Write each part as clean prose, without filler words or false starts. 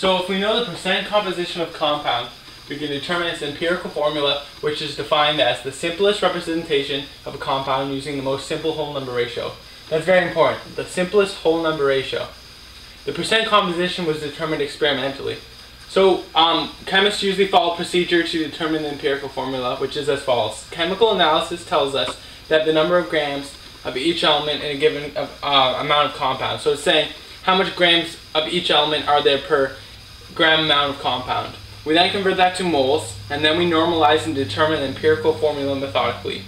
So if we know the percent composition of compound, we can determine its empirical formula, which is defined as the simplest representation of a compound using the most simple whole number ratio. That's very important, the simplest whole number ratio. The percent composition was determined experimentally. So chemists usually follow a procedure to determine the empirical formula, which is as follows. Chemical analysis tells us that the number of grams of each element in a given amount of compound. So it's saying how much grams of each element are there per gram amount of compound. We then convert that to moles, and then we normalize and determine the empirical formula methodically.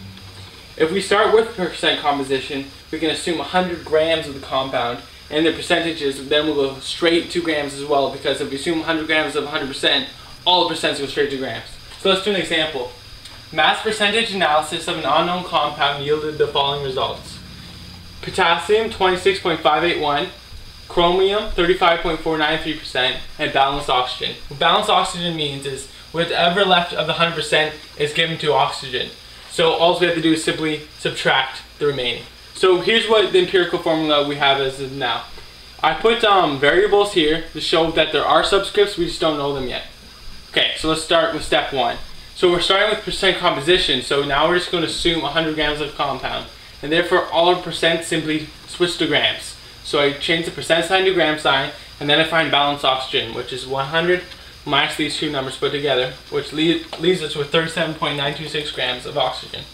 If we start with percent composition, we can assume 100 grams of the compound, and the percentages then will go straight to grams as well, because if we assume 100 grams of 100%, all the percents go straight to grams. So let's do an example. Mass percentage analysis of an unknown compound yielded the following results. Potassium 26.581, chromium 35.493%, and balanced oxygen. What balanced oxygen means is whatever left of the 100% is given to oxygen. So all we have to do is simply subtract the remaining. So here's what the empirical formula we have as of now. I put variables here to show that there are subscripts, we just don't know them yet. Okay, so let's start with step 1. So we're starting with percent composition, so now we're just going to assume 100 grams of compound. And therefore all our percent simply switch to grams. So I change the percent sign to gram sign, and then I find balanced oxygen, which is 100 minus these two numbers put together, which leaves us with 37.926 grams of oxygen.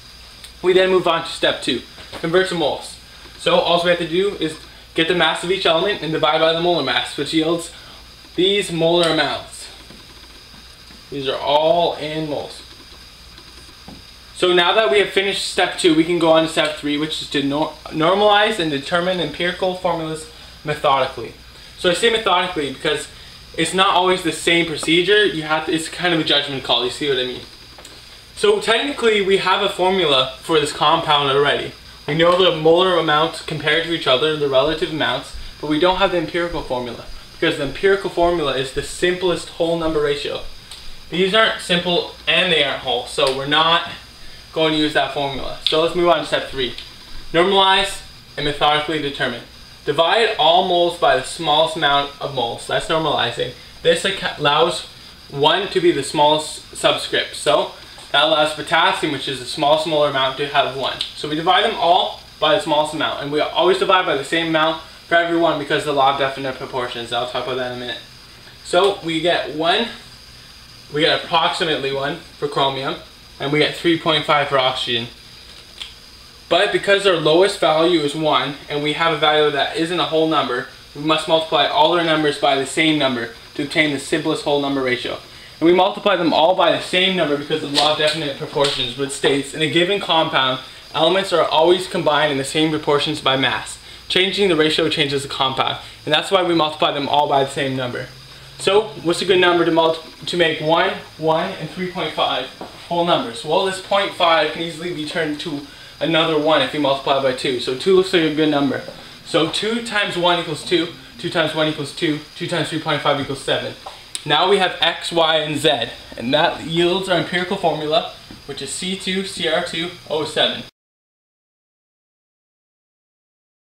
We then move on to step 2, convert to moles. So all we have to do is get the mass of each element and divide by the molar mass, which yields these molar amounts. These are all in moles. So now that we have finished step 2, we can go on to step 3, which is to normalize and determine empirical formulas methodically. So I say methodically because it's not always the same procedure. It's kind of a judgment call, you see what I mean? So technically we have a formula for this compound already. We know the molar amounts compared to each other, the relative amounts, but we don't have the empirical formula because the empirical formula is the simplest whole number ratio. These aren't simple and they aren't whole, so we're not going to use that formula. So let's move on to step 3. Normalize and methodically determine. Divide all moles by the smallest amount of moles. That's normalizing. This allows 1 to be the smallest subscript. So that allows potassium, which is the smallest molar amount, to have 1. So we divide them all by the smallest amount. And we always divide by the same amount for every one because of the law of definite proportions. I'll talk about that in a minute. So we get approximately 1 for chromium, and we get 3.5 for oxygen. But because our lowest value is 1, and we have a value that isn't a whole number, we must multiply all our numbers by the same number to obtain the simplest whole number ratio. And we multiply them all by the same number because of the law of definite proportions, which states in a given compound, elements are always combined in the same proportions by mass. Changing the ratio changes the compound, and that's why we multiply them all by the same number. So what's a good number to make 1, 1, and 3.5 whole numbers? Well, this 0.5 can easily be turned to another 1 if you multiply by 2. So 2 looks like a good number. So 2 times 1 equals 2, 2 times 1 equals 2, 2 times 3.5 equals 7. Now we have x, y, and z, and that yields our empirical formula, which is C2CR2O7.